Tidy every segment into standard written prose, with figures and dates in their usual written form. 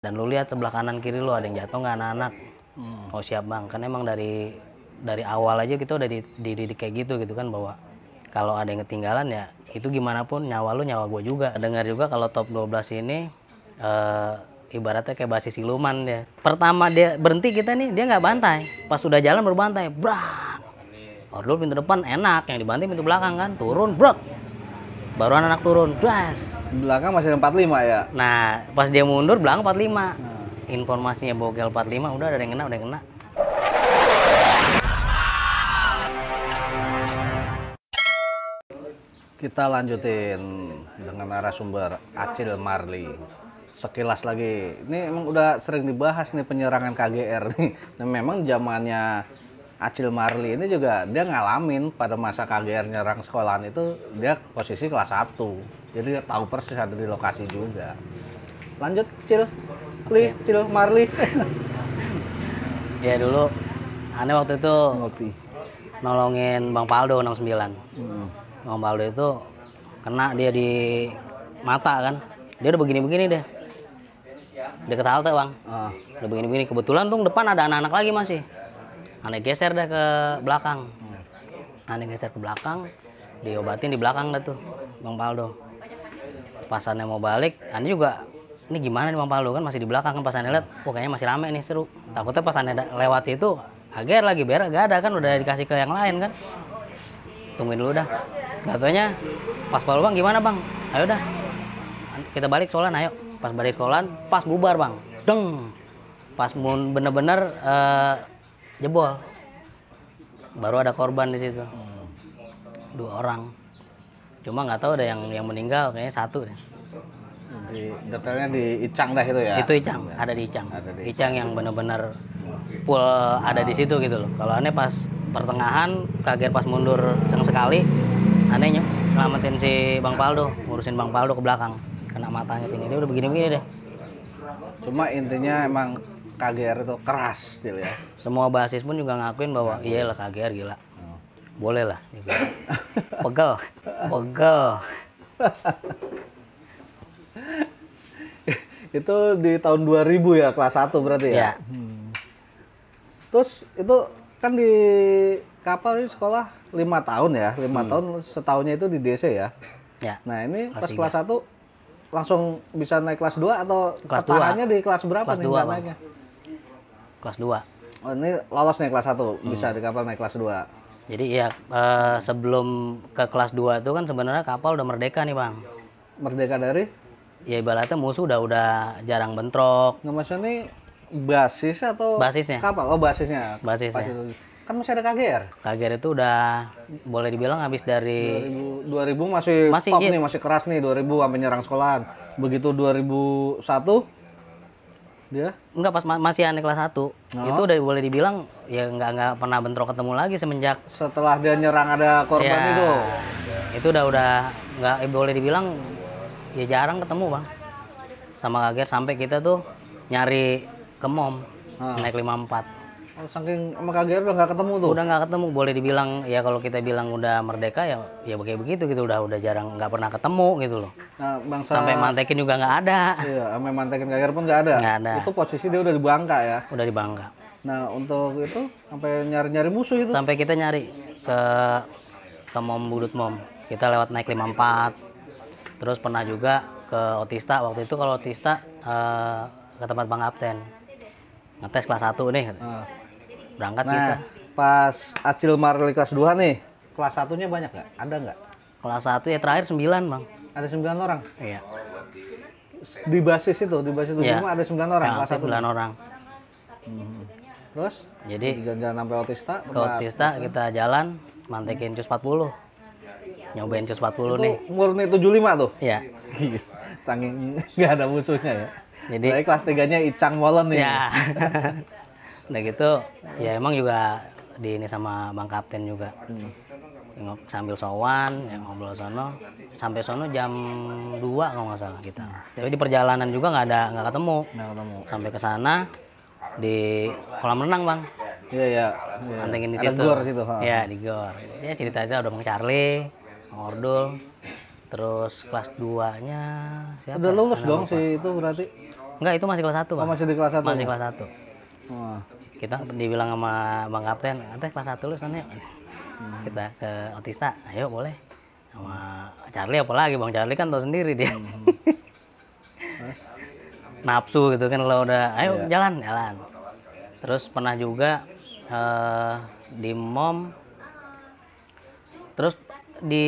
Dan lu lihat sebelah kanan kiri lu ada yang jatuh nggak anak-anak. Oh siap bang, kan emang dari awal aja kita udah dididik kayak gitu kan, bahwa kalau ada yang ketinggalan ya itu gimana pun nyawa lu nyawa gue juga. Dengar juga kalau top 12 ini ibaratnya kayak basis siluman dia. Pertama dia berhenti kita nih, dia nggak bantai. Pas sudah jalan baru bantai, brak. Ordul pintu depan enak, yang dibantai pintu belakang kan, turun, brak. Baru anak turun, das. Belakang masih ada 45 ya? Nah, pas dia mundur, belakang 45. Informasinya bogel 45, udah ada yang kena, udah yang kena. Kita lanjutin dengan narasumber Acil Marli. Sekilas lagi, ini emang udah sering dibahas nih penyerangan KGR nih. Dan memang zamannya Acil Marli ini juga dia ngalamin pada masa KGR nyerang sekolahan itu, dia posisi kelas 1. Jadi dia tahu persis ada di lokasi juga. Lanjut, Cil. Cil Marli. Ya dulu, aneh waktu itu Ngopi. nolongin Bang Paldo 69. Bang Paldo itu kena dia di mata kan. Dia udah begini-begini deh. Deket halte bang. Udah begini-begini. Kebetulan tuh depan ada anak-anak lagi masih. Aneh geser deh ke belakang. Aneh geser ke belakang. Diobatin di belakang dah tuh Bang Paldo. Pas aneh mau balik, aneh juga ini gimana nih Bang Paldo kan masih di belakang kan, pas aneh lihat, kayaknya masih rame nih, seru. Takutnya pas aneh lewat itu ager lagi berak, gak ada kan, udah dikasih ke yang lain kan. Tungguin dulu dah. Katanya pas Paldo bang gimana bang? Ayo dah. Kita balik sekolahan, ayo. Pas balik sekolahan, pas bubar bang. Deng. Pas bener-bener jebol. Baru ada korban di situ. 2 orang. Cuma nggak tahu ada yang meninggal, kayaknya 1 deh. Detailnya di Icang dah itu ya? Itu Icang, ada di Icang. Icang yang bener-bener full ada di situ gitu loh. Kalau aneh pas pertengahan, kaget pas mundur sekali, aneh nyelamatin si Bang Paldo, ngurusin Bang Paldo ke belakang. Kena matanya sini, dia udah begini-begini deh. Cuma intinya emang KGR itu keras gitu ya? Semua basis pun juga ngakuin bahwa iyalah KGR gila. Boleh lah. Pegel. Itu di tahun 2000 ya, kelas 1 berarti ya? Ya. Terus itu kan di kapal ini sekolah 5 tahun ya, 5 tahun setahunnya itu di DC ya? Ya. Nah ini Kelas pas kelas 1 langsung bisa naik kelas 2 atau Kelas ketahannya di kelas berapa Kelas nih 2, naiknya? Kelas 2. Oh ini lolos nih kelas 1, bisa di kapal naik kelas 2. Jadi ya sebelum ke kelas 2 itu kan sebenarnya kapal udah merdeka nih bang. Merdeka dari? Ya ibaratnya musuh udah jarang bentrok. Nggak maksudnya ini basis atau Basisnya. kapal? Oh basisnya. Basisnya. Kan masih ada KGR? KGR itu udah boleh dibilang habis dari 2000 masih top iya. nih, masih keras nih 2000 sampai nyerang sekolahan. Begitu 2001 dia enggak pas masih aneh kelas 1. Itu udah boleh dibilang ya nggak pernah bentrok ketemu lagi semenjak setelah dia nyerang ada korban ya, itu. Itu udah nggak boleh dibilang ya jarang ketemu bang sama KGR, sampai kita tuh nyari ke MOM naik 54. Oh, saking sama KGR udah nggak ketemu tuh. Udah nggak ketemu, boleh dibilang ya kalau kita bilang udah merdeka ya kayak begitu gitu, udah jarang, nggak pernah ketemu gitu loh. Nah, bangsa sampai mantekin juga nggak ada. Iya, sampai mantekin KGR pun nggak ada. Nggak ada. Itu posisi dia udah di Bangka ya. Udah di Bangka. Nah untuk itu sampai nyari musuh itu. Sampai kita nyari ke MOM Budut MOM. Kita lewat naik 54. Terus pernah juga ke Otista. Waktu itu kalau Otista ke tempat Bang Kapten. Ngetes kelas 1 nih. Berangkat nah, kita. Pas Acil Marli kelas 2 nih, kelas 1-nya banyak nggak? Ada nggak? Kelas 1 ya terakhir 9 bang. Ada 9 orang? Iya. Di basis itu Ya. cuma ada 9 orang Yang kelas aktif 1. 9 orang. Terus? Jadi Jalan-jalan sampai Otista? ke Otista kita jalan, mantekin cus 40. Nyobain cus 40 nih. Murni 75 tuh? Iya. Saking nggak ada musuhnya ya? Jadi kelas 3-nya Icang Molen nih. ya. Udah gitu, ya emang juga di ini sama Bang Kapten juga. Sambil sowan, yang ngobrol sono, sampai sono jam 2 kalau nggak salah kita. Tapi di perjalanan juga nggak ketemu. Sampai ke sana di kolam renang bang. Iya. Mantengin di ada situ. gor situ. Iya di gor. Ya ceritanya udah Bang Charlie, Bang Ordul. Terus kelas 2-nya siapa? Udah lulus dong sih itu berarti. Enggak, itu masih kelas 1 bang. Oh, masih di kelas 1? Masih kelas 1. Oh. Kita dibilang sama bang kapten, "Ante kelas 1 lu sana yuk." Kita ke Otista, ayo boleh. Sama Charlie apalagi, bang Charlie kan tau sendiri dia. Nafsu gitu kan kalau udah, ayo jalan. Terus pernah juga di MOM. Terus di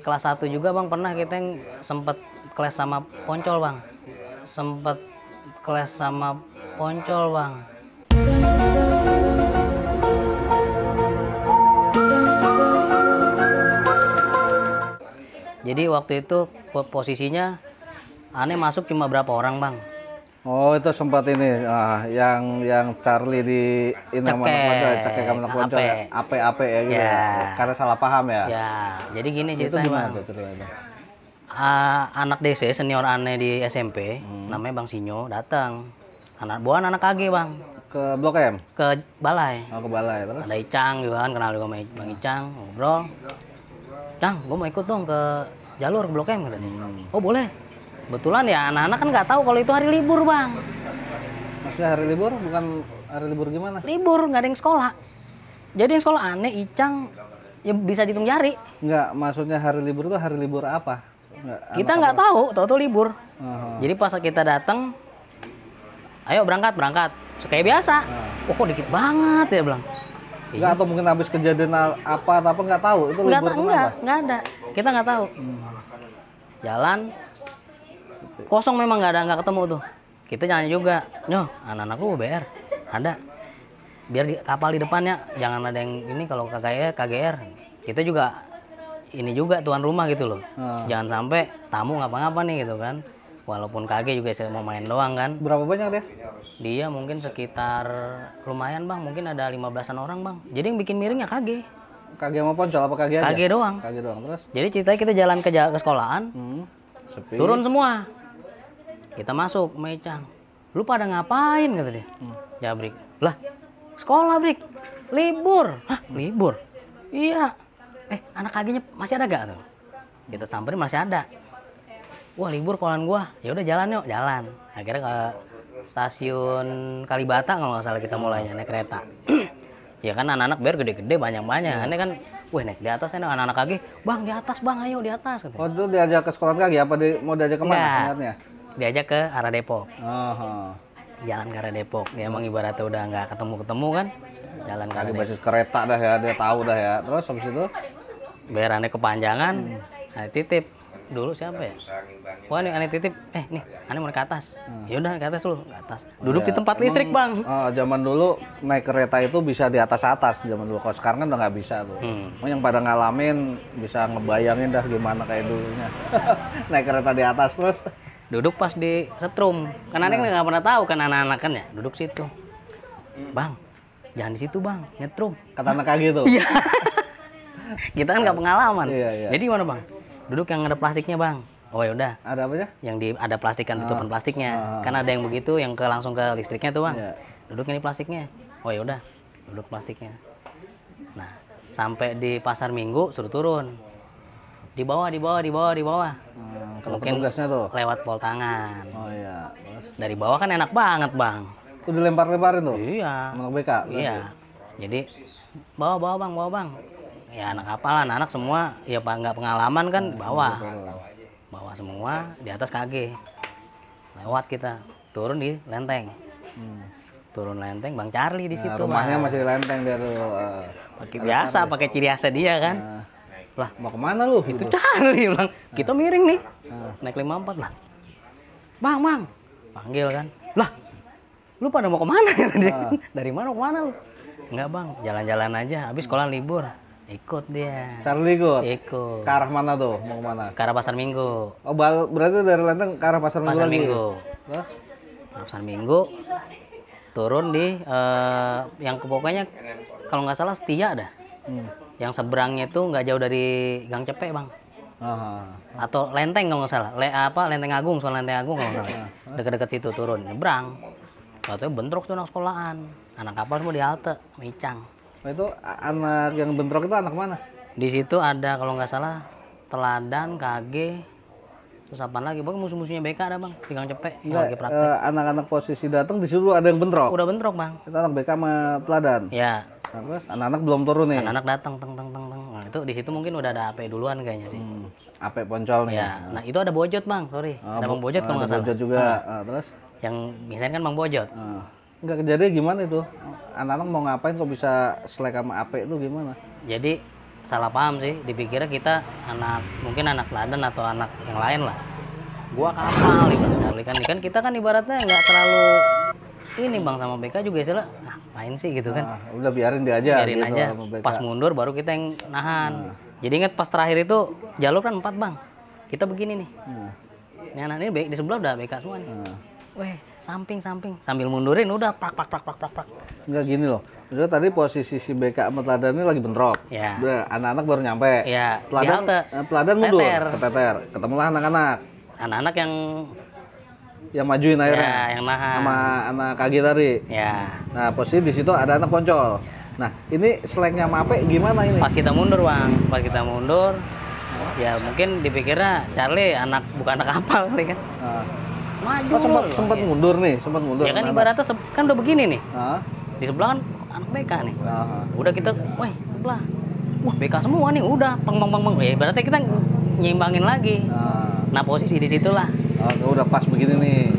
kelas 1 juga bang, pernah kita yang sempet kelas sama Poncol bang. Jadi waktu itu posisinya aneh masuk cuma berapa orang bang. Oh, itu sempat ini yang Charlie di sama anak Poncol, cekek sama anak Poncol ya. Ape ya gitu. Ya. Karena salah paham ya. Ya, jadi gini Itu ceritanya gimana bang. tuh ceritanya? Anak DC senior aneh di SMP, namanya Bang Sinyo, datang. Buah anak KG bang. Ke Blok M? Ke balai. Oh, ke balai terus? Ada Icang juga kan, kenal juga sama Bang Icang, ngobrol. Cang, gue mau ikut dong ke jalur ke Blok M kata dia. Oh boleh. Kebetulan ya anak-anak kan nggak tahu kalau itu hari libur bang. Maksudnya hari libur bukan hari libur gimana? Libur, nggak ada yang sekolah. Jadi yang sekolah aneh, Icang, ya bisa dihitung jari. Enggak, maksudnya hari libur itu hari libur apa? Kita nggak tahu libur. Jadi pas kita datang, ayo berangkat. Kayak biasa. Oh kok dikit banget ya bilang. Enggak, atau mungkin habis kejadian apa nggak tahu itu libur kenapa? Nggak ada. Kita nggak tahu. Jalan kosong memang nggak ketemu tuh. Kita nanya juga, nyoh anak-anak lu BR ada. Biar di kapal di depannya jangan ada yang ini kalau KGR. Kita juga ini juga tuan rumah gitu loh. Jangan sampai tamu ngapa-ngapa nih gitu kan. Walaupun KG juga mau main doang kan. Berapa banyak dia? Dia mungkin sekitar lumayan bang, mungkin ada 15-an orang bang. Jadi yang bikin miring ya KG. KG sama Poncol apa KG aja? KG doang. KG doang terus? Jadi ceritanya kita jalan ke sekolahan, Sepi. turun semua. Kita masuk, Mecang. Lu pada ngapain kata dia? Jabrik. Lah, sekolah Brik. Libur. Hah, libur? Iya. Anak KG-nya masih ada gak tuh? Kita samperin masih ada. Wah libur kolan gua, ya udah jalan yuk, jalan. Akhirnya ke stasiun Kalibata kalau nggak salah kita mulainya naik kereta. Ya kan anak-anak biar gede-gede banyak-banyak. Aneh kan, wih naik di atas ini anak-anak KG, bang di atas bang, ayo di atas. Gitu. Oh itu diajak ke sekolah KG apa mau diajak kemana sebenarnya? Diajak ke arah Depok. Oh. Jalan ke arah Depok. Ya emang ibaratnya udah nggak ketemu kan, jalan ke arah Depok. Basis kereta dah ya, dia tahu dah ya. Terus habis itu? Biar aneh kepanjangan, aneh titip. Dulu siapa ya? Wah nih aneh titip, nih aneh mau naik ke atas. Yaudah ke atas lu, ke atas. Duduk di tempat listrik bang. Zaman dulu naik kereta itu bisa di atas-atas zaman dulu. Kalau sekarang kan udah nggak bisa tuh. Yang pada ngalamin bisa ngebayangin dah gimana kayak dulunya. Naik kereta di atas terus. Duduk pas di setrum. Kan aneh nggak pernah tahu kan anak-anak kan ya. Duduk situ. Bang, jangan di situ bang, nyetrum. Kata anak KG tuh. Iya. Kita kan nggak pengalaman. Iya. Jadi gimana bang? Duduk yang ada plastiknya bang. Oh ya udah. Ada apanya? Yang ada plastikan tutupan plastiknya. Kan ada yang begitu yang langsung ke listriknya tuh bang. Duduk ini plastiknya. Oh ya udah. Duduk plastiknya. Nah sampai di pasar Minggu suruh turun. Di bawah. Kalau Mungkin petugasnya tuh lewat pol tangan. Oh iya. Terus? Dari bawah kan enak banget bang. Itu dilempar-lemparin tuh? Iya. Anak BK? Iya. Jadi bawa bang. Ya anak kapal, anak semua ya nggak pengalaman kan bawa semua di atas KG. Lewat kita turun di lenteng. Turun lenteng Bang Charlie di situ. Rumahnya masih di lenteng dia tuh. Pakai biasa, pakai ciri khasnya dia kan. Lah mau kemana lu? itu Charlie bilang kita miring nih. Naik 54 lah. Bang, panggil kan. Lah lu pada mau kemana? Dari mana mau kemana lu? Enggak bang, jalan-jalan aja. Habis sekolah libur. Ikut dia. Charlie ikut? Ikut. Ke arah mana tuh? Mau kemana? Ke arah Pasar Minggu. Oh berarti dari Lenteng ke arah Pasar Minggu lagi? Minggu. Terus? Pasar Minggu. Turun di yang pokoknya kalau nggak salah Setia dah. Yang seberangnya itu nggak jauh dari Gang Cepek bang. Atau Lenteng kalau nggak salah. Lenteng Agung, soal Lenteng Agung kalau nggak salah. Dekat-dekat situ turun. Nyebrang. Waktu bentrok tuh anak sekolahan. Anak kapal semua di halte, Micang. Oh, itu anak yang bentrok itu anak mana? Di situ ada kalau nggak salah Teladan, KG, Terus apaan lagi? Bang musuh-musuhnya BK ada bang, di Gang Cepek yang Enggak, lagi praktek. anak-anak posisi datang disuruh ada yang bentrok. Udah bentrok bang. Itu anak BK sama teladan. Ya, Nah, terus anak-anak belum turun nih. anak-anak datang, teng teng teng teng. Nah itu di situ mungkin udah ada AP duluan kayaknya sih. Ape poncol nih. Ya, nah itu ada Bojot bang, sorry. Ada Bang Bojot kalau nggak salah. Bojot juga. Terus? Yang misalnya kan Bang Bojot. Enggak, kejadian gimana itu? Anak-anak mau ngapain kok bisa selek sama Ape itu gimana? Jadi salah paham sih, dipikirnya kita mungkin anak teladan atau anak yang lain lah. Gua kapal nih Bang Charlie kan kita kan ibaratnya nggak terlalu ini Bang sama BK juga istilah ngapain sih gitu kan. Udah biarin dia aja. Biarin gitu aja, sama BK. pas mundur baru kita yang nahan. Jadi ingat pas terakhir itu jalur kan 4 Bang. Kita begini nih. Ini anak ini di sebelah udah BK semua nih. Weh, samping sambil mundurin udah prak. Enggak gini loh. Maksudnya tadi posisi si BK sama teladan ini lagi bentrok. Ya. Udah, anak-anak baru nyampe. Ya, Teladan, di halte. teladan mundur, Teter. keteter. Ketemulah anak-anak Anak-anak yang majuin akhirnya. ya yang nahan. Sama anak kaki tadi. Ya. Nah, posisi di situ ada anak poncol. Nah, ini seleknya sama Ape gimana ini? Pas kita mundur Bang, ya mungkin dipikirnya Charlie bukan anak kapal kali kan. Nah. Maju Oh, loh. sempat mundur nih, sempat mundur. Ya kan anak-anak. ibaratnya kan udah begini nih. Hah? Di sebelah kan anak BK nih. Nah. Udah kita, weh sebelah. Wah BK semua nih, udah peng. Ya ibaratnya kita nyimbangin lagi. Nah posisi di situlah. Oh, udah pas begini nih.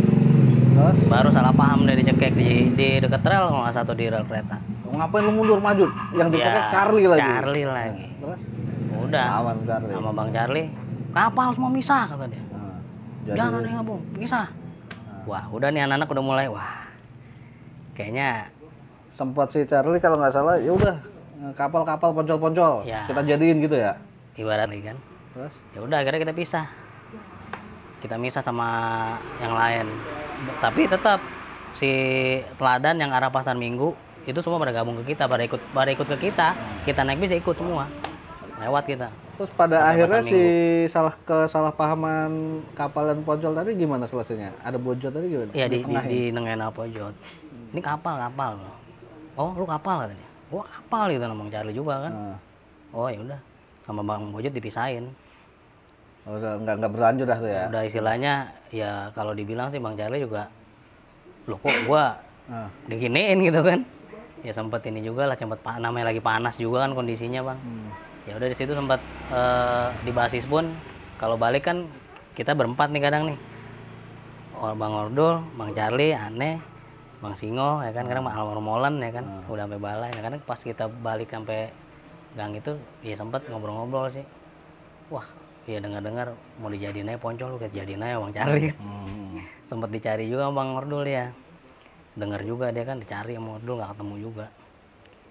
Terus? Baru salah paham dari cekek di dekat rel kalau nggak satu di rel kereta. Ngapain lu mundur maju? Yang dicekek Charlie lagi. Charlie lagi. Terus? Udah. Lawan Charlie. Sama Bang Charlie. Kapal semua misah kata dia. Jadi, Jangan ada yang gabung, pisah. Wah, udah nih anak-anak udah mulai. Wah, kayaknya sempat si Charlie kalau nggak salah ya udah kapal-kapal poncol-poncol Ya. kita jadiin gitu ya. ibarat nih kan. Terus? Ya udah akhirnya kita pisah. Kita misah sama yang lain. Tapi tetap si teladan yang arah Pasar Minggu itu semua pada gabung ke kita, pada ikut ke kita. Kita naik bis ya ikut semua. Lewat kita. Terus pada Sampai akhirnya Pasar si kesalahpahaman kapal dan poncol tadi gimana selesainya? Ada Bojot tadi gimana? Iya di tengah ini? Nengena Pojot. Ini kapal. Oh, lu kapal katanya. Gua kapal gitu ngomong Charlie juga kan. Nah. Oh, ya udah. Sama Bang Bojot dipisahin. Oh, udah nggak berlanjut dah tuh ya. Udah istilahnya ya kalau dibilang sih Bang Charlie juga loh kok gua diginiin gitu kan. Ya sempet ini juga lah, namanya lagi panas juga kan kondisinya Bang. Ya udah di situ sempat di basis pun kalau balik kan kita berempat nih kadang nih. Bang Ordul, Bang Charlie, Aneh, Bang Singo ya kan, kadang Almarhum Molen ya kan, udah sampai balai. Nah, kadang pas kita balik sampai gang itu ya sempat ngobrol-ngobrol sih. Wah, ya dengar-dengar mau dijadiin aja poncol, udah jadiin aja Bang Charlie. Sempat dicari juga Bang Ordul ya. Dengar juga dia kan dicari sama Ordul nggak ketemu juga.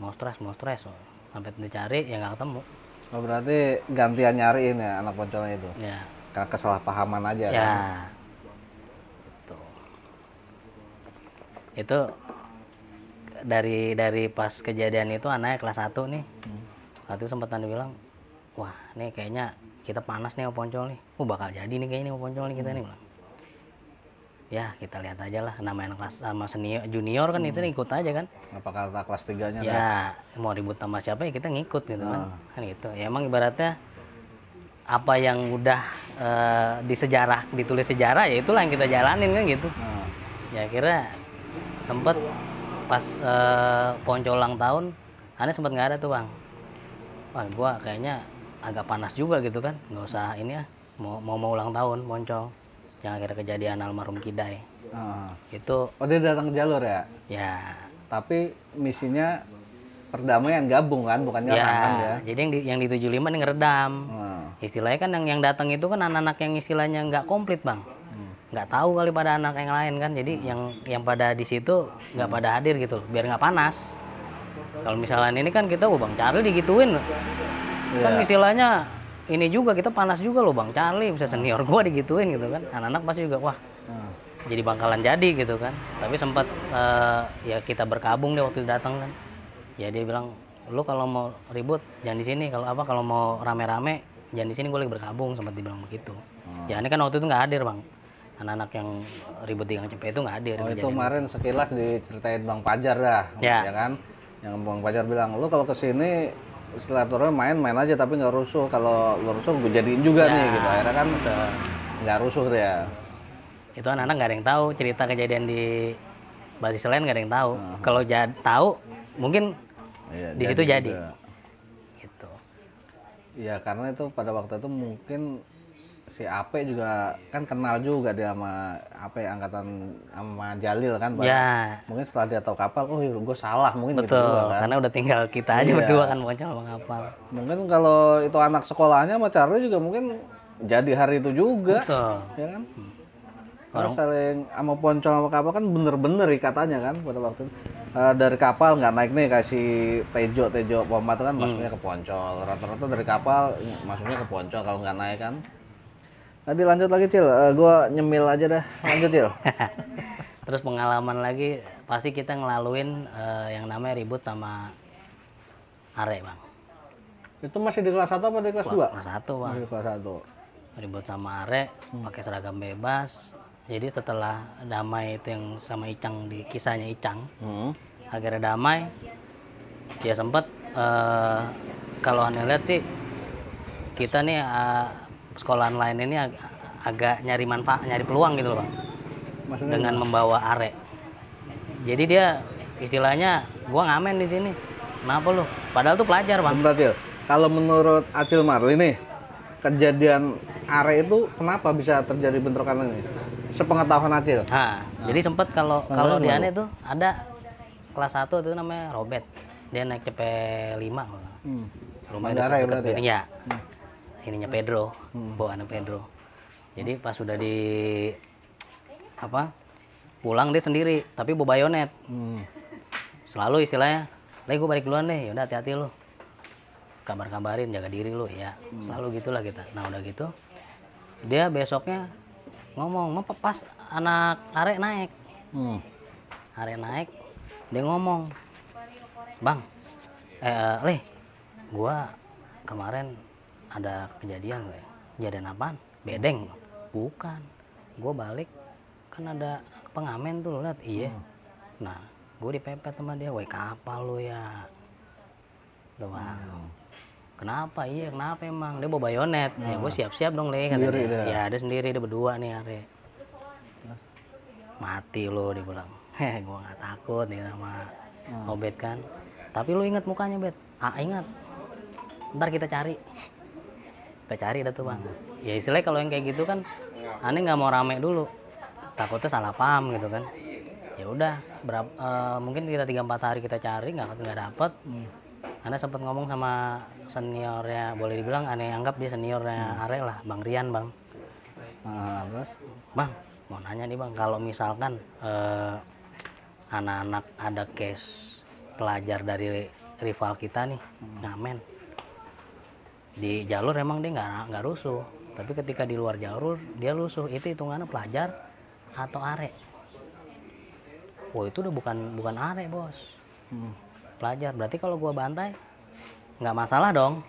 Mau stres. Sampai dicari ya nggak ketemu. Oh, berarti gantian nyariin ya anak poncolnya itu. Ya. Karena kesalahpahaman aja Ya. kan. Itu dari pas kejadian itu anaknya kelas 1 nih. Waktu itu sempat bilang, wah nih kayaknya kita panas nih sama poncol nih. Bakal jadi nih kayaknya sama poncol nih kita nih bilang. Ya kita lihat aja lah, namanya kelas sama junior kan itu ikut aja kan. Apa kata kelas 3-nya? Ya mau ribut sama siapa ya kita ngikut gitu kan. Kan gitu. Ya emang ibaratnya apa yang udah ditulis sejarah ya itulah yang kita jalanin kan gitu. Ya akhirnya sempet pas poncol ulang tahun, aneh sempet nggak ada tuh Bang. Wah gua kayaknya agak panas juga gitu kan, nggak usah ini ya, mau ulang tahun poncol. Yang akhirnya kejadian almarhum Kidai. Itu. Oh dia datang ke jalur ya? Ya. Tapi misinya perdamaian gabung kan, bukan nyerang kan ya? Jadi yang di 75 ini ngeredam. Istilahnya kan yang datang itu kan anak-anak yang istilahnya nggak komplit Bang. Nggak tahu kali pada anak yang lain kan, jadi yang pada di situ nggak pada hadir gitu biar nggak panas. Kalau misalnya ini kan kita Bang Charlie digituin kan istilahnya ini juga kita panas juga loh Bang Charlie, bisa senior gua digituin gitu kan, anak-anak pasti juga wah jadi bangkalan jadi gitu kan. Tapi sempat ya kita berkabung deh waktu datang kan, ya dia bilang lu kalau mau ribut jangan di sini, kalau mau rame-rame jangan di sini, gue lagi berkabung, sempat dibilang begitu. Ya ini kan waktu itu nggak hadir Bang. Anak-anak yang ribut di Gang Cepek itu nggak hadir. Oh itu kemarin sekilas diceritain Bang Pajar dah, ya kan? Yang Bang Pajar bilang, lu kalau kesini silaturahmi main aja tapi nggak rusuh. Kalau lu rusuh gue jadiin juga nih gitu. Akhirnya kan nggak rusuh tuh ya. Itu anak-anak nggak ada yang tahu cerita kejadian di basis lain, nggak ada yang tahu. Kalau tahu mungkin Iya, di situ jadi. juga. Gitu. Iya, karena itu pada waktu itu mungkin si Ape juga kan kenal juga dia sama angkatan sama Jalil kan, Pak. Ya, Mungkin setelah dia tahu kapal, oh gue salah mungkin gitu betul. juga kan. Karena udah tinggal kita aja Iya. berdua kan bocah sama kapal. Mungkin kalau itu anak sekolahnya sama Charlie juga mungkin jadi hari itu juga. Betul. Ya kan? Karena saling sama Poncol sama kapal kan bener-bener ikatannya kan pada waktu itu. Dari kapal nggak naik nih kasih Tejo Pomat kan masuknya ke Poncol. Rata-rata dari kapal masuknya ke Poncol kalau nggak naik kan. Tadi lanjut lagi Cil, gua nyemil aja dah. Lanjut Cil. Terus pengalaman lagi pasti kita ngelaluin yang namanya ribut sama Are, Bang. Itu masih di kelas 1 apa di kelas 2? Kelas 1, Bang. Masih di kelas 1. Ribut sama Are, pakai seragam bebas. Jadi setelah damai itu yang sama Icang di kisahnya Icang, akhirnya damai. Ya sempet kalau aneh lihat sih kita nih sekolahan lain ini agak nyari manfaat, nyari peluang gitu loh, Bang. Maksudnya Dengan membawa Are. Jadi dia istilahnya gua ngamen di sini. Kenapa lu? Padahal tuh pelajar, Bang. Bentar, Cil. Kalau menurut Acil Marli nih, kejadian Are itu kenapa bisa terjadi bentrokan ini? Sepengetahuan Acil. Nah, jadi sempet kalau di Ane tuh ada kelas 1 itu namanya Robert. Dia naik CP5. Rumahnya Manggarai dekat berarti ya? Ininya Pedro, bawaannya Pedro. Jadi pas sudah pulang dia sendiri, tapi bawa bayonet. Selalu istilahnya, "Lagi gue balik duluan deh, yaudah hati-hati lu. Kabar-kabarin, jaga diri lu ya." Selalu gitulah kita. Nah udah gitu, dia besoknya ngomong, pas anak Are naik. Are naik, dia ngomong, "Bang, Leh, gua kemarin ada kejadian, kejadian apaan? Bedeng?" "Bukan, gue balik kan ada pengamen tuh, lo liat." "Iya." "Nah, gue dipepet sama dia." "Woi kapal lo ya." Tuh, Bang. "Kenapa?" "Iya, kenapa emang?" "Dia bawa bayonet." "Ya gue siap-siap dong, Le," kata dia. "Ya ada sendiri, dia berdua nih Are." "Mati lo," dia bilang. Gue nggak takut nih sama Obet kan. "Tapi lu ingat mukanya, Bet." "Ah, ingat. Ntar kita cari." Kita cari dah tuh, Bang. Ya istilahnya kalau yang kayak gitu kan aneh nggak mau rame dulu, takutnya salah paham gitu kan. Ya udah, mungkin kita 3-4 hari kita cari nggak dapet. Aneh sempat ngomong sama seniornya, boleh dibilang aneh anggap dia seniornya Are lah, Bang Rian, Bang. Terus? "Bang, mau nanya nih Bang, kalau misalkan anak-anak ada case pelajar dari rival kita nih ngamen di jalur, emang dia nggak rusuh, tapi ketika di luar jalur dia rusuh, itu hitungannya pelajar atau Are?" "Oh itu udah bukan Are, Bos. Pelajar. Berarti kalau gua bantai nggak masalah dong."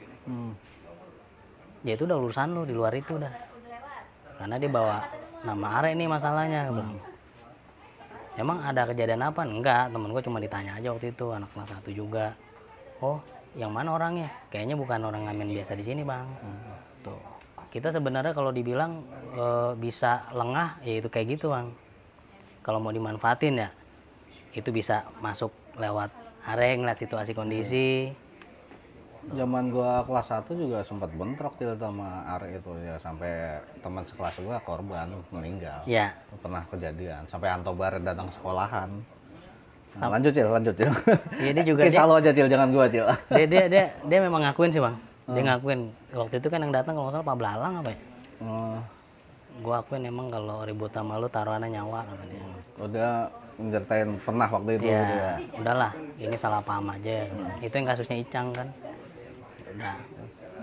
"Ya itu udah urusan lu, di luar itu udah, karena dia bawa nama Are nih masalahnya." "Emang ada kejadian apa?" "Enggak, temen gue cuma ditanya aja waktu itu, anak kelas 1 juga." "Oh, yang mana orangnya?" "Kayaknya bukan orang ngamen biasa di sini, Bang." Tuh. Kita sebenarnya kalau dibilang bisa lengah, ya itu kayak gitu, Bang. Kalau mau dimanfaatin ya, itu bisa masuk lewat Are, ngeliat situasi kondisi. Zaman gua kelas 1 juga sempat bentrok sama Are itu ya, sampai teman sekelas gua korban meninggal. Ya. Pernah kejadian sampai Antobar datang sekolahan. Nah, lanjut Cil. Iya, dia juga Kisah lo aja Cil, jangan gua Cil. dia memang ngakuin sih, Bang. Dia ngakuin waktu itu kan yang datang kalau nggak salah Pak Belalang apa ya. Gua akuin emang kalau ribut sama lu taruhannya nyawa katanya. Udah menceritain pernah waktu itu gitu ya. Udahlah, ini salah paham aja. Itu yang kasusnya Icang kan. Udah.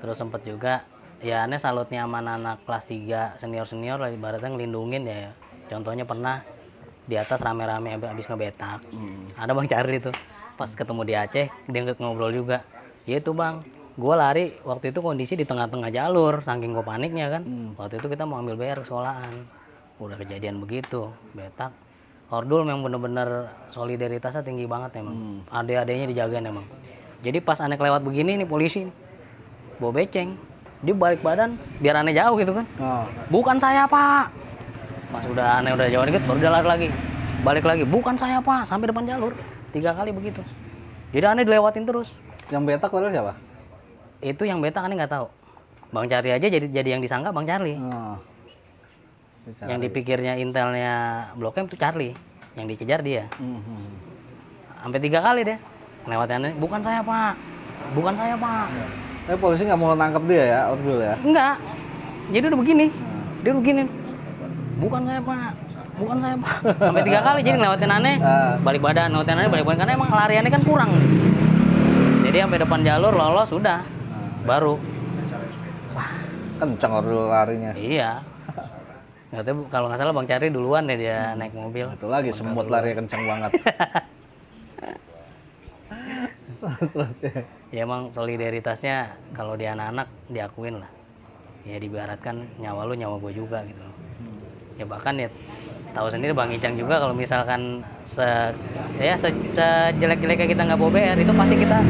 Terus sempet juga ya aneh salutnya sama anak kelas 3 senior lah, ibaratnya ngelindungin ya. Contohnya pernah di atas rame-rame habis ngebetak. Ada Bang Charlie tuh. Pas ketemu di Aceh, dia ngobrol juga. Ya itu Bang, gue lari waktu itu kondisi di tengah-tengah jalur, saking gue paniknya kan. Waktu itu kita mau ambil BR ke sekolahan. Udah kejadian begitu, betak. Ordul memang bener-bener solidaritasnya tinggi banget emang. Adek-adeknya dijagain emang. Jadi pas aneh lewat begini nih polisi bawa beceng. Dia balik badan biar aneh jauh gitu kan. Bukan saya pak. Pas udah aneh udah jauh dikit baru dia lari lagi. Balik lagi, bukan saya pak, sampai depan jalur. 3 kali begitu. Jadi aneh dilewatin terus. Yang betak padahal siapa? Itu yang betak aneh nggak tahu. Bang Charlie aja jadi yang disangka Bang Charlie. Yang dipikirnya intelnya Blok M itu Charlie. Yang dikejar dia. Sampai 3 kali deh. Lewatin aneh, bukan saya pak. Bukan saya pak. Polisi nggak mau nangkep dia ya, Orgul ya? Enggak. Jadi udah begini. Dia begini. Bukan saya pak. Bukan saya pak. Sampai 3 kali jadi ngelewatin aneh, balik badan, ngelewatin aneh, balik badan karena emang lariannya kan kurang. Jadi sampai depan jalur lolos sudah. Baru. Wah, kencang Orgul larinya. Iya. Nggak tahu kalau nggak salah Bang Cari duluan deh dia naik mobil. Itu lagi semut larinya kencang banget. Ya emang solidaritasnya kalau di anak-anak diakuin lah. Ya dibaratkan nyawa lu nyawa gue juga gitu. Ya bahkan ya tahu sendiri Bang Icang juga kalau misalkan sejelek-jeleknya kita nggak bawa BR itu pasti kita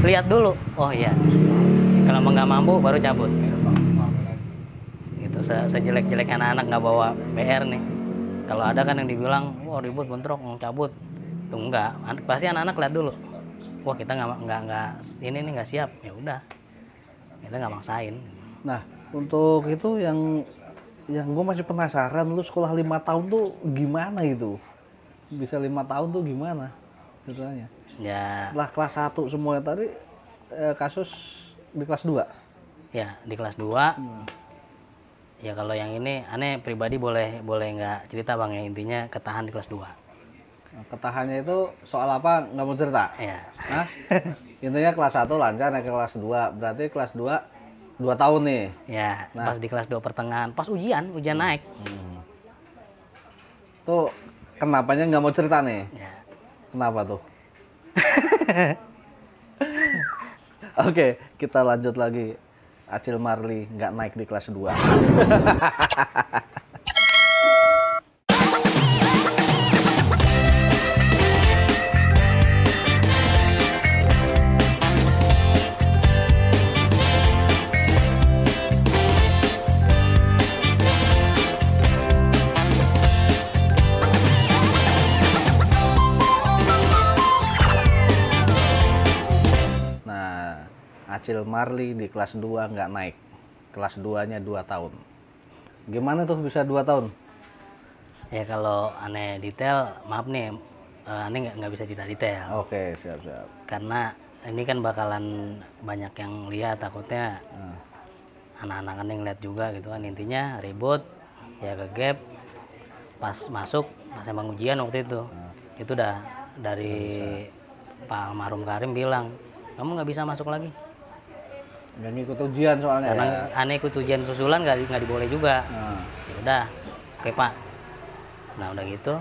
lihat dulu. Oh iya. Kalau nggak mampu baru cabut. Gitu. Sejelek-jelek anak-anak nggak bawa BR nih. Kalau ada kan yang dibilang, wah ribut bentrok mau cabut. Tuh enggak. Pasti anak-anak lihat dulu. Wah kita nggak siap, ya udah kita nggak maksain. Nah untuk itu yang gue masih penasaran, lu sekolah 5 tahun tuh gimana itu? Bisa 5 tahun tuh gimana ceritanya? Ya. Setelah kelas 1 semuanya tadi kasus di kelas 2? Ya di kelas 2. Ya kalau yang ini aneh pribadi boleh nggak cerita Bang ya, intinya ketahan di kelas 2. Ketahannya itu soal apa? Nggak mau cerita? Iya. Hah? Intinya kelas 1 lancar, naik ke kelas 2. Berarti kelas 2 tahun nih? Ya, pas di kelas 2 pertengahan. Pas ujian naik. Tuh, kenapanya nggak mau cerita nih? Ya. Kenapa tuh? Oke, kita lanjut lagi. Acil Marley nggak naik di kelas 2. Acil Marley di kelas 2 nggak naik. Kelas 2-nya 2 tahun. Gimana tuh bisa 2 tahun? Ya kalau aneh detail, maaf nih, aneh nggak bisa cerita detail. Oke, siap-siap. Karena ini kan bakalan banyak yang lihat, takutnya anak-anak aneh ngeliat juga gitu kan. Intinya ribut, ya ke gap, pas masuk, pas emang ujian waktu itu. Itu udah dari Pak Almarhum Karim bilang, kamu nggak bisa masuk lagi. Nggak ngikut ujian soalnya. Karena ya? aneh ikut ujian susulan nggak diboleh juga. Ya udah, oke Pak. Nah udah gitu,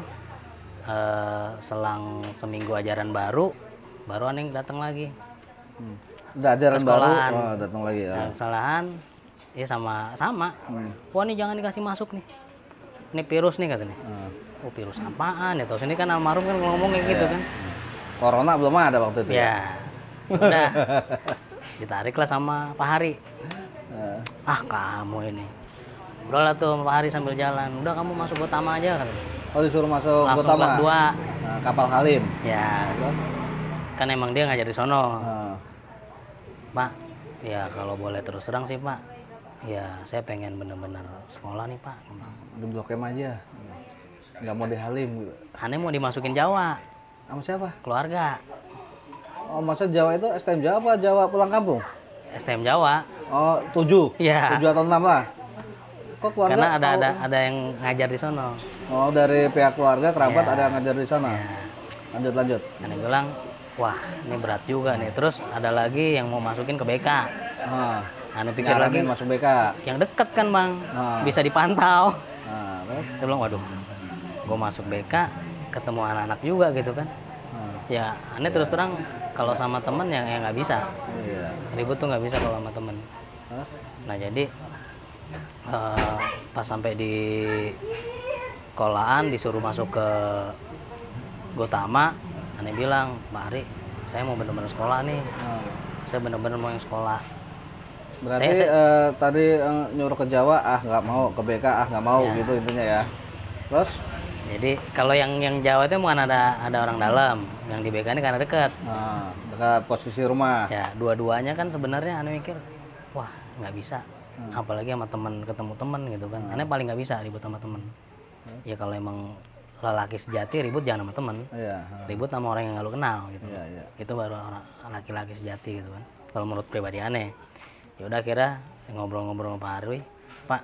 selang seminggu ajaran baru aneh datang lagi. Udah ajaran baru, datang lagi ya. Nah, kesalahan, ya sama. Wah ini jangan dikasih masuk nih. Ini virus nih katanya. Oh virus apaan ya? Tahu sini kan almarhum kan ngomong kayak gitu kan. Corona belum ada waktu itu. Ya. Udah. Ditariklah sama Pak Hari. Kamu ini. Udahlah tuh Pak Hari sambil jalan. Udah kamu masuk utama aja katanya. Oh disuruh masuk langsung utama. Kelas 2. Nah, kapal Halim. Ya. Kan emang dia ngajar di sono. Pak, ya kalau boleh terus terang sih Pak. Ya saya pengen bener-bener sekolah nih Pak. Di Blok M aja. Nggak mau di Halim gitu. Aneh mau dimasukin Jawa. Sama siapa? Keluarga. Oh maksud Jawa itu STM Jawa apa Jawa pulang kampung? STM Jawa. Oh 7? Iya. 7 atau 6 lah? Kok keluarga? Karena ada yang ngajar di sono. Oh dari pihak keluarga, kerabat ada yang ngajar di sana? Ya. Lanjut. Aneh bilang, wah ini berat juga nih. Terus ada lagi yang mau masukin ke BK. Aneh pikir lagi masuk BK. Yang deket kan Bang, bisa dipantau. Terus? Dia bilang, waduh, gue masuk BK, ketemu anak-anak juga gitu kan. Ya aneh terus terang kalau sama temen ya nggak bisa. Ribut tuh nggak bisa kalau sama temen. Nah jadi pas sampai di sekolahan disuruh masuk ke Gotama, aneh bilang, Pak Ari, saya mau bener-bener sekolah nih. Saya bener-bener mau yang sekolah. Berarti tadi nyuruh ke Jawa nggak mau, ke BK nggak mau Ya. gitu intinya ya. Terus Jadi kalau yang Jawa itu bukan ada orang dalam, yang di BK ini karena dekat. dekat posisi rumah. Ya dua-duanya kan sebenarnya aneh mikir, wah nggak bisa, apalagi sama teman, ketemu teman gitu kan. Aneh paling nggak bisa ribut sama teman. Ya kalau emang lelaki sejati ribut jangan sama teman, Iya. ribut sama orang yang nggak lu kenal gitu. Iya, iya. Itu baru orang laki-laki sejati gitu kan. Kalau menurut pribadi aneh. Ya udah kira ngobrol-ngobrol sama Pak Arwi, Pak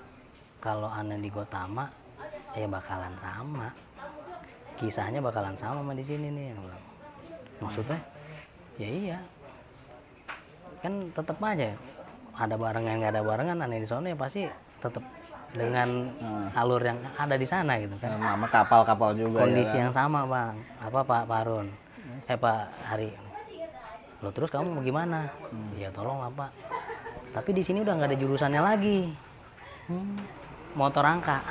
kalau aneh di Gotama ya bakalan sama, kisahnya bakalan sama di sini nih. Aku bilang. Maksudnya ya iya kan tetap aja ada barengan nggak ada barengan, aneh di sana ya pasti tetap dengan alur yang ada di sana gitu kan. Nama kapal-kapal juga Kondisi ya. yang sama bang, apa Pak Harun, Pak Hari, lo terus kamu mau gimana? Ya tolong lah Pak, tapi di sini udah nggak ada jurusannya lagi, motor angka.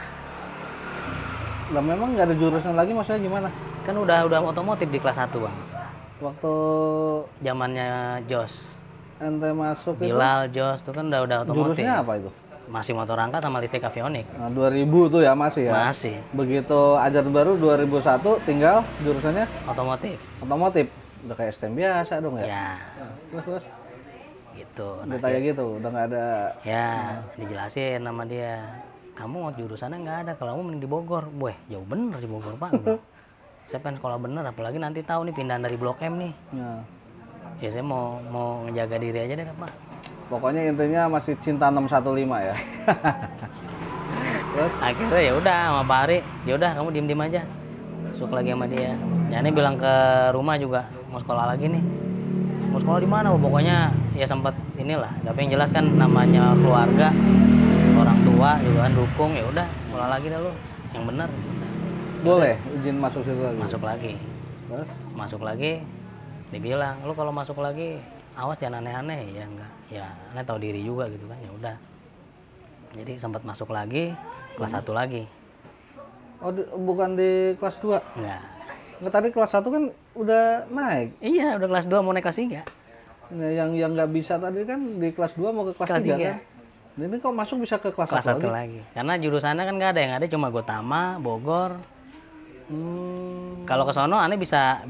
Lah memang nggak ada jurusan lagi, maksudnya gimana? Kan udah otomotif di kelas 1 bang, Waktu zamannya Jos, ente masuk itu Bilal, Jos tuh kan udah otomotif. jurusnya apa itu? Masih motor angka sama listrik avionik. Nah, 2000 tuh ya masih ya? Masih. Begitu ajaran baru 2001 tinggal jurusannya Otomotif. otomotif. Udah kayak STM biasa dong ya? Ya, Terus gitu. Nah, ditanya gitu, udah nggak ada. ya dijelasin sama dia. Kamu mau jurusannya nggak ada, kalau kamu mending di Bogor. Weh, jauh bener di Bogor Pak. Gua. Saya pengen sekolah bener, apalagi nanti tahu nih pindahan dari Blok M nih. Nah, Ya saya mau ngejaga diri aja deh Pak. pokoknya intinya masih cinta 615 ya. Terus Akhirnya ya udah sama Pak Ari, ya udah kamu diem aja. Masuk lagi sama dia. Ya ini bilang ke rumah juga mau sekolah lagi nih. Mau sekolah di mana? Pokoknya ya sempat inilah. Tapi yang jelas kan namanya keluarga, orang tua juga kan dukung, ya udah sekolah lagi dah lu. Yang benar. boleh izin masuk situ lagi. Masuk lagi. Terus Masuk lagi dibilang, lu kalau masuk lagi awas jangan aneh-aneh. Ya enggak. Ya aneh tahu diri juga gitu kan. Ya udah. Jadi sempat masuk lagi kelas 1 lagi. oh bukan di kelas 2. Enggak. Nggak, tadi kelas 1 kan udah naik. Iya, udah kelas 2 mau naik kelas 3. Nah, yang nggak bisa tadi kan di kelas 2 mau ke kelas, Kelas 3 3. kan. Nah, ini kok masuk bisa ke kelas, Kelas 1 1 lagi? lagi. Karena jurusannya kan nggak ada, yang ada cuma Gotama, Bogor. Kalau ke sono aneh bisa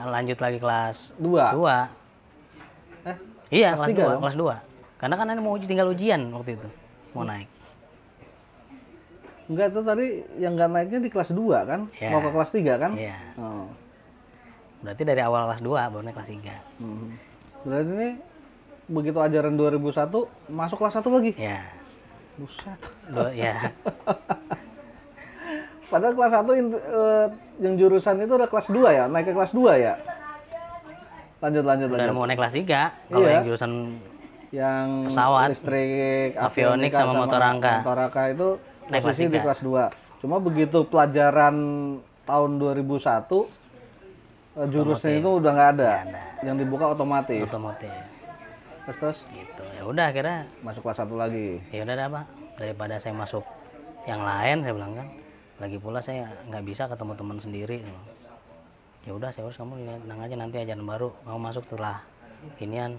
lanjut lagi kelas 2. 2. Eh, Iya, kelas kelas 3 2, dong? kelas 2. Karena kan aneh mau tinggal ujian waktu itu. Mau naik. enggak, itu tadi yang nggak naiknya di kelas 2 kan? Iya. Mau ke kelas 3 kan? Iya. Oh. Berarti dari awal kelas 2 baru naik kelas 3. Berarti ini begitu ajaran 2001 masuk kelas 1 lagi? Ya. Buset. Ya. Padahal kelas 1 yang jurusan itu udah kelas 2 ya? Naik ke kelas 2 ya? Lanjut. Udah mau naik kelas 3. Kalau Iya. yang jurusan Yang pesawat, listrik, avionik sama motor angka. Motor angka itu Naik kelas posisi di 3. kelas 2. Cuma begitu pelajaran tahun 2001 jurusnya itu udah nggak ada. Nggak ada. Yang dibuka otomotif. Otomotif. Terus Gitu. Ya udah akhirnya masuk kelas 1 lagi. ya udah dah Pak, daripada saya masuk yang lain, saya bilang kan, lagi pula saya nggak bisa ketemu teman sendiri. Ya udah, saya urus, kamu tenang aja, nanti ajaran baru kamu masuk setelah inian,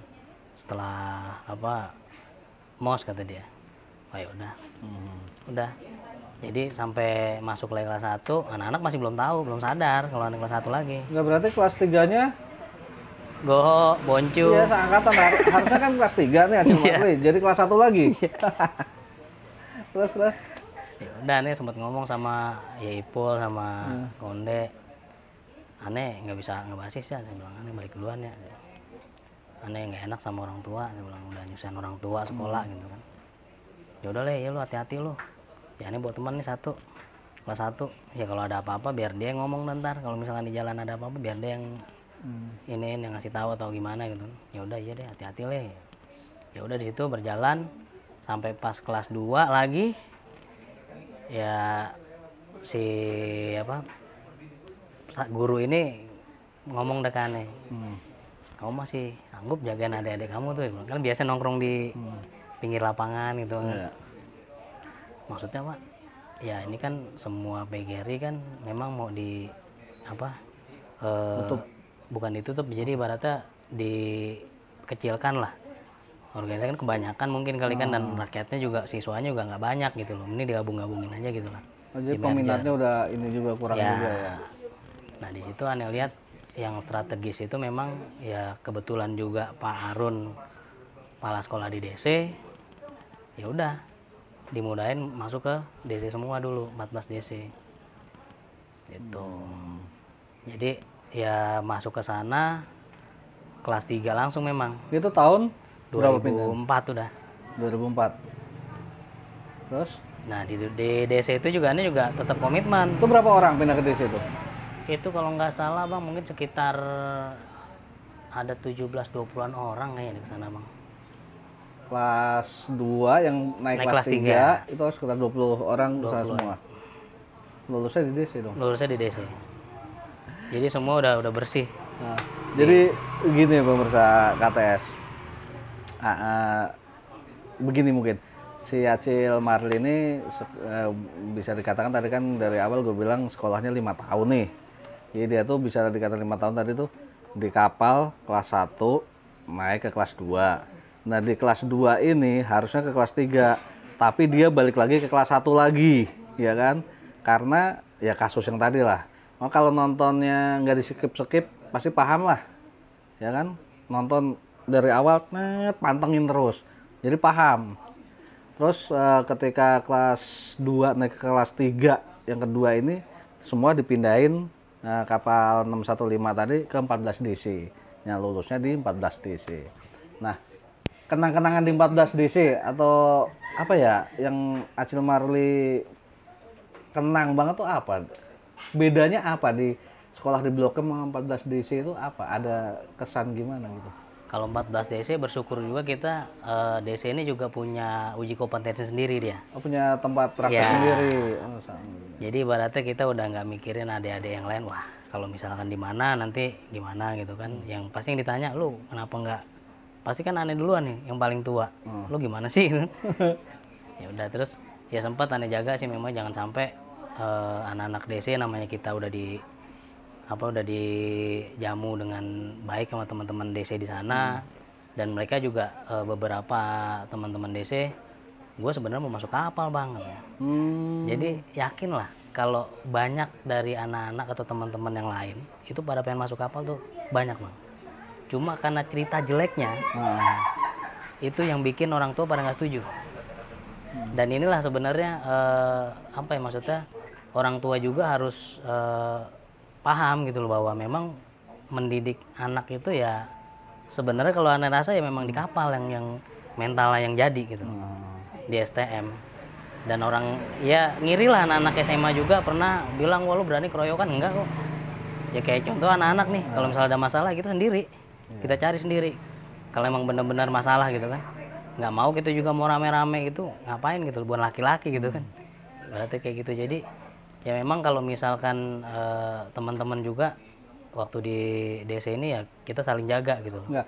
setelah apa mos, kata dia. Oh ya udah. Udah, jadi sampai masuk lagi kelas 1 anak-anak masih belum tahu, belum sadar kalau anak kelas 1 lagi. Nggak, berarti kelas 3-nya Goho, boncu. ya seangkatan. Harusnya kan kelas 3 nih Acil Iya. Marli. Jadi kelas 1 lagi. Terus Ya udah, nih sempat ngomong sama ya Ipul sama Konde, aneh nggak bisa ngebasis ya, saya bilang aneh balik duluan ya, aneh nggak enak sama orang tua, saya bilang udah nyusahin orang tua sekolah gitu kan. Ya udah ya lu hati-hati lu, ya aneh buat teman nih satu kelas 1, ya kalau ada apa-apa biar dia yang ngomong ntar, kalau misalkan di jalan ada apa-apa biar dia yang ini yang ngasih tahu atau gimana gitu. Ya udah iya deh, hati-hati leh. Ya udah di situ berjalan sampai pas kelas 2 lagi. Ya si guru ini ngomong dekane, kamu masih sanggup jagain adik-adik kamu tuh, kan biasa nongkrong di pinggir lapangan gitu kan. Iya. Maksudnya Pak, ya ini kan semua PGRI kan memang mau di tutup. Bukan ditutup, jadi ibaratnya dikecilkan lah organisasi kan kebanyakan mungkin kali kan, dan rakyatnya juga, siswanya juga nggak banyak gitu loh. Ini digabung-gabungin aja gitu lah. Oh, jadi peminatnya udah ini juga kurang Ya. juga ya. Nah di situ aneh lihat yang strategis itu memang ya kebetulan juga Pak Arun kepala sekolah di DC, ya udah dimudahin masuk ke DC semua dulu, 14 DC gitu. Jadi ya masuk ke sana kelas 3 langsung memang. Itu tahun berapa pindah? 2004 udah. 2004. Terus? Nah di DC itu juga ini juga tetap komitmen. Itu berapa orang pindah ke DC itu? Itu kalau nggak salah bang mungkin sekitar ada 17-20an orang kayaknya di sana bang. Kelas 2 yang naik kelas 3 itu sekitar 20 orang di sana semua. Lulusnya di DC dong? Lulusnya di DC. Jadi semua udah bersih. Nah, jadi gini pemirsa KTS. Begini mungkin. Si Acil Marli ini bisa dikatakan tadi kan dari awal gue bilang sekolahnya 5 tahun nih. Jadi dia tuh bisa dikatakan 5 tahun tadi tuh di kapal kelas 1 naik ke kelas 2. Nah di kelas 2 ini harusnya ke kelas 3. Tapi dia balik lagi ke kelas 1 lagi. Ya kan? Karena ya kasus yang tadi lah. Oh, kalau nontonnya nggak di-skip-skip pasti paham lah. Ya kan? Nonton dari awal pantengin terus. Jadi paham. Terus ketika kelas 2 naik ke kelas 3 yang kedua ini semua dipindahin kapal 615 tadi ke 14 DC. Yang lulusnya di 14 DC. Nah, kenang-kenangan di 14 DC atau apa ya yang Acil Marli kenang banget tuh apa? Bedanya apa di sekolah di Blok M sama 14 DC itu apa? Ada kesan gimana gitu? Kalau 14 DC bersyukur juga kita DC ini juga punya uji kompetensi sendiri dia. Oh, punya tempat praktek Ya. sendiri. Oh, Jadi ibaratnya kita udah nggak mikirin adik-adik yang lain, wah kalau misalkan di mana nanti gimana gitu kan. Yang pasti yang ditanya, lu kenapa nggak? Pasti kan aneh duluan nih, yang paling tua. Lu gimana sih? Ya udah terus ya sempat aneh jaga sih memang jangan sampai anak-anak DC namanya kita udah dijamu dengan baik sama teman-teman DC di sana, dan mereka juga beberapa teman-teman DC gue sebenarnya mau masuk kapal bang. Jadi yakinlah kalau banyak dari anak-anak atau teman-teman yang lain itu pada pengen masuk kapal tuh banyak bang, cuma karena cerita jeleknya itu yang bikin orang tua pada nggak setuju. Dan inilah sebenarnya apa ya maksudnya, orang tua juga harus paham gitu loh bahwa memang mendidik anak itu ya sebenarnya kalau aneh rasa ya memang di kapal yang mentalnya yang jadi gitu di STM. Dan orang ya ngiri lah anak-anak SMA juga pernah bilang wah lu berani keroyokan, enggak kok. Ya kayak contoh anak-anak nih kalau misalnya ada masalah kita sendiri, kita cari sendiri kalau emang benar-benar masalah gitu kan. Nggak mau kita juga mau rame-rame gitu, ngapain gitu buat laki-laki gitu kan. Berarti kayak gitu. Jadi ya memang kalau misalkan teman-teman juga waktu di DC ini ya kita saling jaga gitu. Enggak.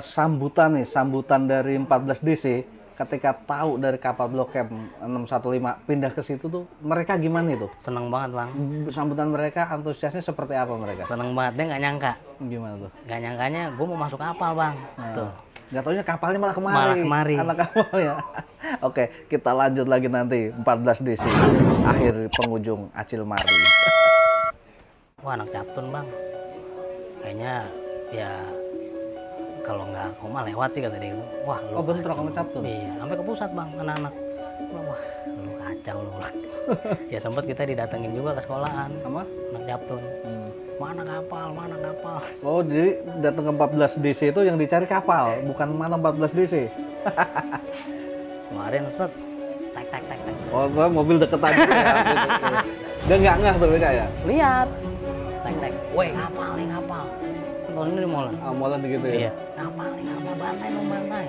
Sambutan dari 14 DC ketika tahu dari kapal Blok M 615 pindah ke situ tuh mereka gimana itu? Seneng banget bang. Sambutan mereka antusiasnya seperti apa mereka? Seneng banget, dia nggak nyangka. Gimana tuh? Nggak nyangkanya gue mau masuk kapal bang. Tuh. Nggak taunya kapalnya malah kemari. Malah kemari. Anak kapalnya. Oke, kita lanjut lagi nanti 14 DC. Akhir penghujung Acil Marli. Wah anak Captun bang. Kayaknya ya kalau nggak koma lewat sih kata dia. Wah lu bentrok kacau. sama Captun? Iya, sampai ke pusat bang anak-anak. Wah lu kacau lu. Ya sempat kita didatengin juga ke sekolahan. Sama? Anak Captun. Mana kapal, mana kapal. Oh, jadi datang ke 14 DC itu yang dicari kapal, bukan mana 14 DC. Kemarin set, tek. Oh, gua mobil deket aja ya. Dia nggak ngeh tuh mereka ya? Lihat, tek. Woi kapal nih kapal. Tahun ini di molen. Amalan gitu ya? Iya. Kapal nih kapal, bantai dong bantai.